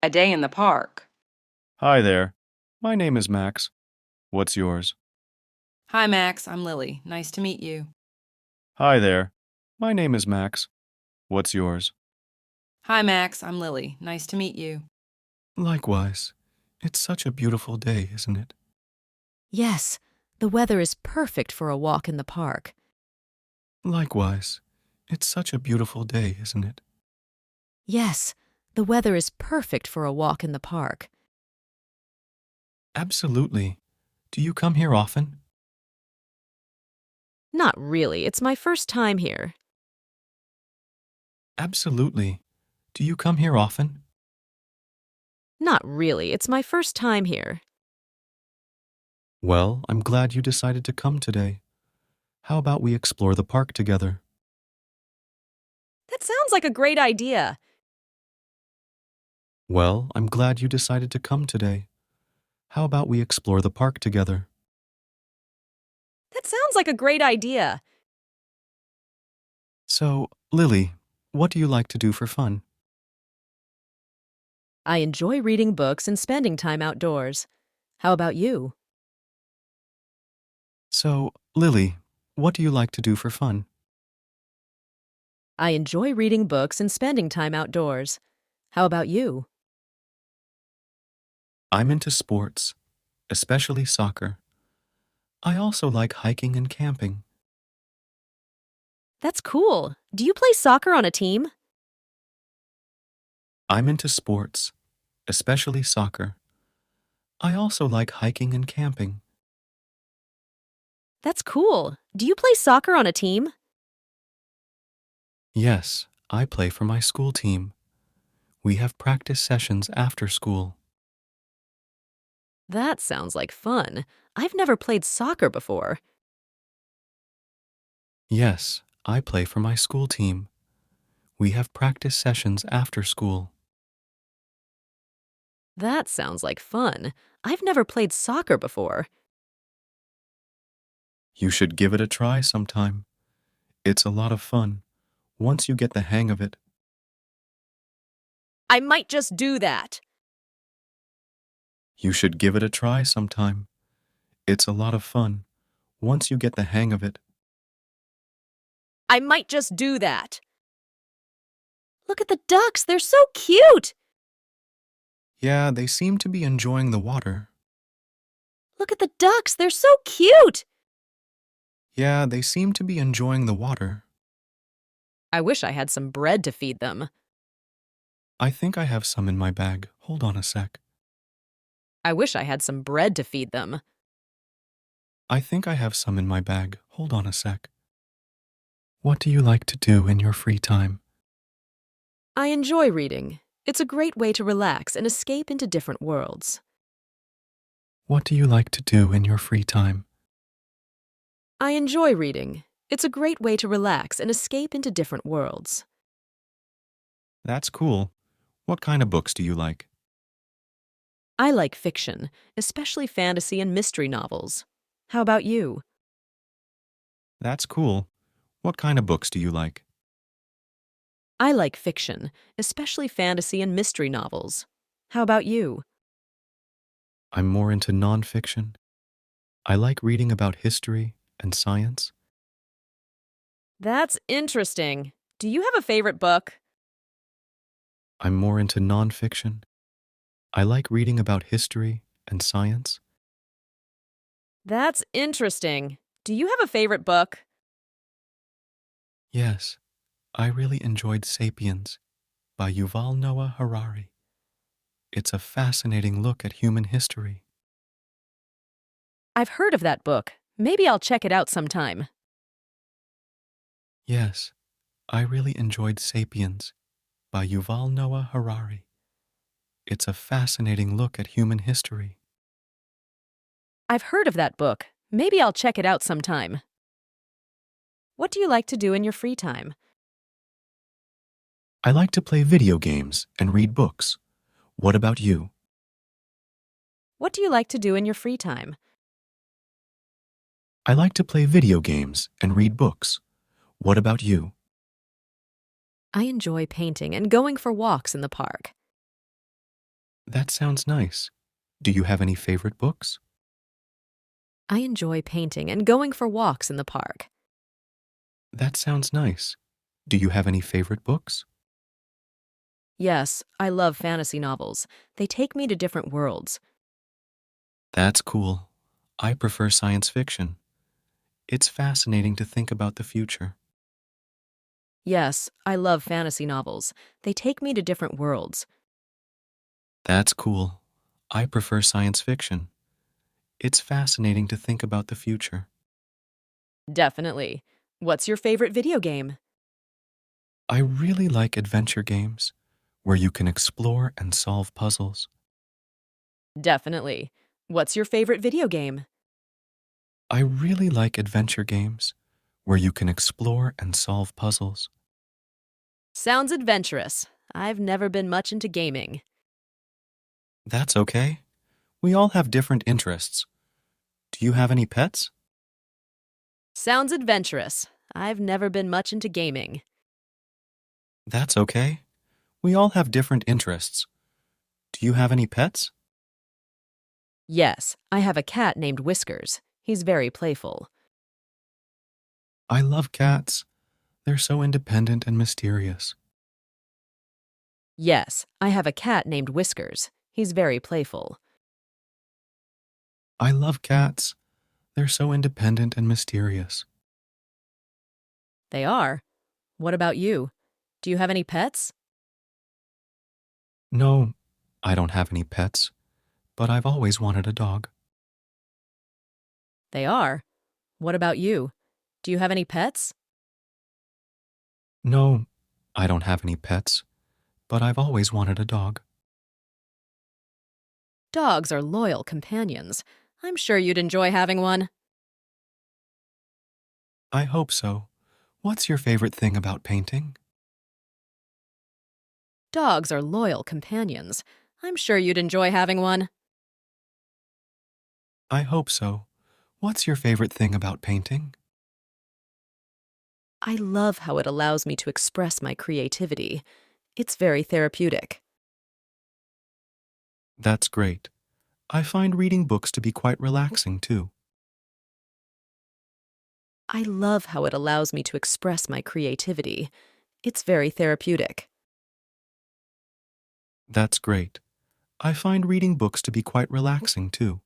A day in the park. Hi there. My name is Max. What's yours? Hi, Max. I'm Lily. Nice to meet you. Hi there. My name is Max. What's yours? Hi, Max. I'm Lily. Nice to meet you. Likewise. It's such a beautiful day, isn't it? Yes, the weather is perfect for a walk in the park. Likewise. It's such a beautiful day, isn't it? Yes, the weather is perfect for a walk in the park. Absolutely. Do you come here often? Not really, it's my first time here. Absolutely. Do you come here often? Not really, it's my first time here. Well, I'm glad you decided to come today. How about we explore the park together? That sounds like a great idea. Well, I'm glad you decided to come today. How about we explore the park together? That sounds like a great idea. So, Lily, what do you like to do for fun? I enjoy reading books and spending time outdoors. How about you? So, Lily, what do you like to do for fun? I enjoy reading books and spending time outdoors. How about you? I'm into sports, especially soccer. I also like hiking and camping. That's cool. Do you play soccer on a team? I'm into sports, especially soccer. I also like hiking and camping. That's cool. Do you play soccer on a team? Yes, I play for my school team. We have practice sessions after school. That sounds like fun. I've never played soccer before. Yes, I play for my school team. We have practice sessions after school. That sounds like fun. I've never played soccer before. You should give it a try sometime. It's a lot of fun, once you get the hang of it. I might just do that. You should give it a try sometime. It's a lot of fun, once you get the hang of it. I might just do that. Look at the ducks. They're so cute. Yeah, they seem to be enjoying the water. Look at the ducks. They're so cute. Yeah, they seem to be enjoying the water. I wish I had some bread to feed them. I think I have some in my bag. Hold on a sec. I wish I had some bread to feed them. I think I have some in my bag. Hold on a sec. What do you like to do in your free time? I enjoy reading. It's a great way to relax and escape into different worlds. What do you like to do in your free time? I enjoy reading. It's a great way to relax and escape into different worlds. That's cool. What kind of books do you like? I like fiction, especially fantasy and mystery novels. How about you? That's cool. What kind of books do you like? I like fiction, especially fantasy and mystery novels. How about you? I'm more into nonfiction. I like reading about history and science. That's interesting. Do you have a favorite book? I'm more into nonfiction. I like reading about history and science. That's interesting. Do you have a favorite book? Yes, I really enjoyed Sapiens by Yuval Noah Harari. It's a fascinating look at human history. I've heard of that book. Maybe I'll check it out sometime. Yes, I really enjoyed Sapiens by Yuval Noah Harari. It's a fascinating look at human history. I've heard of that book. Maybe I'll check it out sometime. What do you like to do in your free time? I like to play video games and read books. What about you? What do you like to do in your free time? I like to play video games and read books. What about you? I enjoy painting and going for walks in the park. That sounds nice. Do you have any favorite books? I enjoy painting and going for walks in the park. That sounds nice. Do you have any favorite books? Yes, I love fantasy novels. They take me to different worlds. That's cool. I prefer science fiction. It's fascinating to think about the future. Yes, I love fantasy novels. They take me to different worlds. That's cool. I prefer science fiction. It's fascinating to think about the future. Definitely. What's your favorite video game? I really like adventure games where you can explore and solve puzzles. Definitely. What's your favorite video game? I really like adventure games where you can explore and solve puzzles. Sounds adventurous. I've never been much into gaming. That's okay. We all have different interests. Do you have any pets? Sounds adventurous. I've never been much into gaming. That's okay. We all have different interests. Do you have any pets? Yes, I have a cat named Whiskers. He's very playful. I love cats. They're so independent and mysterious. Yes, I have a cat named Whiskers. He's very playful. I love cats. They're so independent and mysterious. They are. What about you? Do you have any pets? No, I don't have any pets, but I've always wanted a dog. They are. What about you? Do you have any pets? No, I don't have any pets, but I've always wanted a dog. Dogs are loyal companions. I'm sure you'd enjoy having one. I hope so. What's your favorite thing about painting? Dogs are loyal companions. I'm sure you'd enjoy having one. I hope so. What's your favorite thing about painting? I love how it allows me to express my creativity. It's very therapeutic. That's great. I find reading books to be quite relaxing, too. I love how it allows me to express my creativity. It's very therapeutic. That's great. I find reading books to be quite relaxing, too.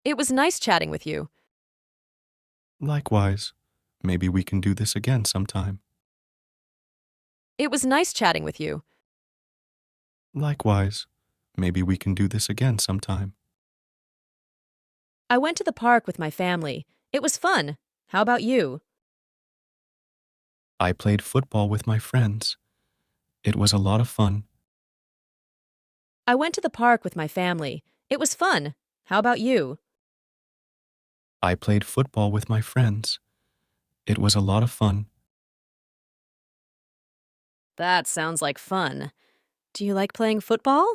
It was nice chatting with you. Likewise. Maybe we can do this again sometime. It was nice chatting with you. Likewise. Maybe we can do this again sometime. I went to the park with my family. It was fun. How about you? I played football with my friends. It was a lot of fun. I went to the park with my family. It was fun. How about you? I played football with my friends. It was a lot of fun. That sounds like fun. Do you like playing football?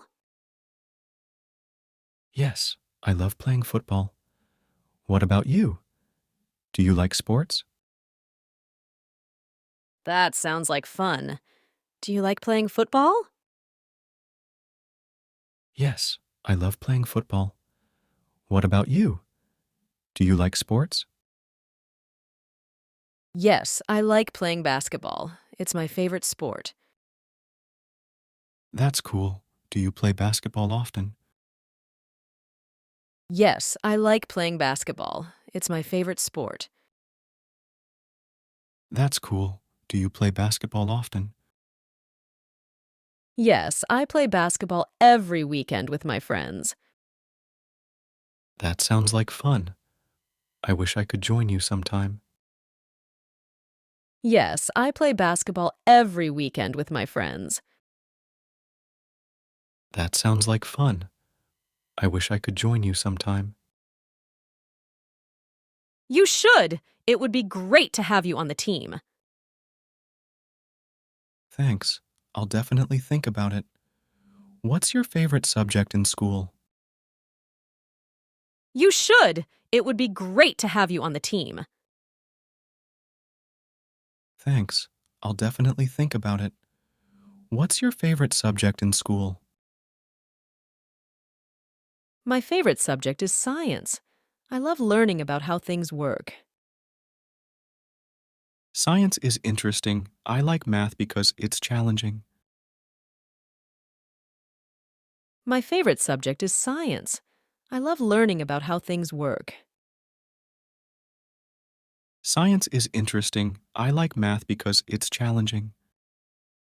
Yes, I love playing football. What about you? Do you like sports? That sounds like fun. Do you like playing football? Yes, I love playing football. What about you? Do you like sports? Yes, I like playing basketball. It's my favorite sport. That's cool. Do you play basketball often? Yes, I like playing basketball. It's my favorite sport. That's cool. Do you play basketball often? Yes, I play basketball every weekend with my friends. That sounds like fun. I wish I could join you sometime. Yes, I play basketball every weekend with my friends. That sounds like fun. I wish I could join you sometime. You should! It would be great to have you on the team. Thanks. 'Thanks. I'll definitely think about it. What's your favorite subject in school? You should! It would be great to have you on the team. Thanks. I'll definitely think about it. What's your favorite subject in school? 'Thanks. I'll definitely think about it. What's your favorite subject in school? What's your favorite subject in school? You should! It would be great to have you on the team. Thanks. I'll definitely think about it. What's your favorite subject in school? My favorite subject is science. I love learning about how things work. Science is interesting. I like math because it's challenging. My favorite subject is science. I love learning about how things work. Science is interesting. I like math because it's challenging.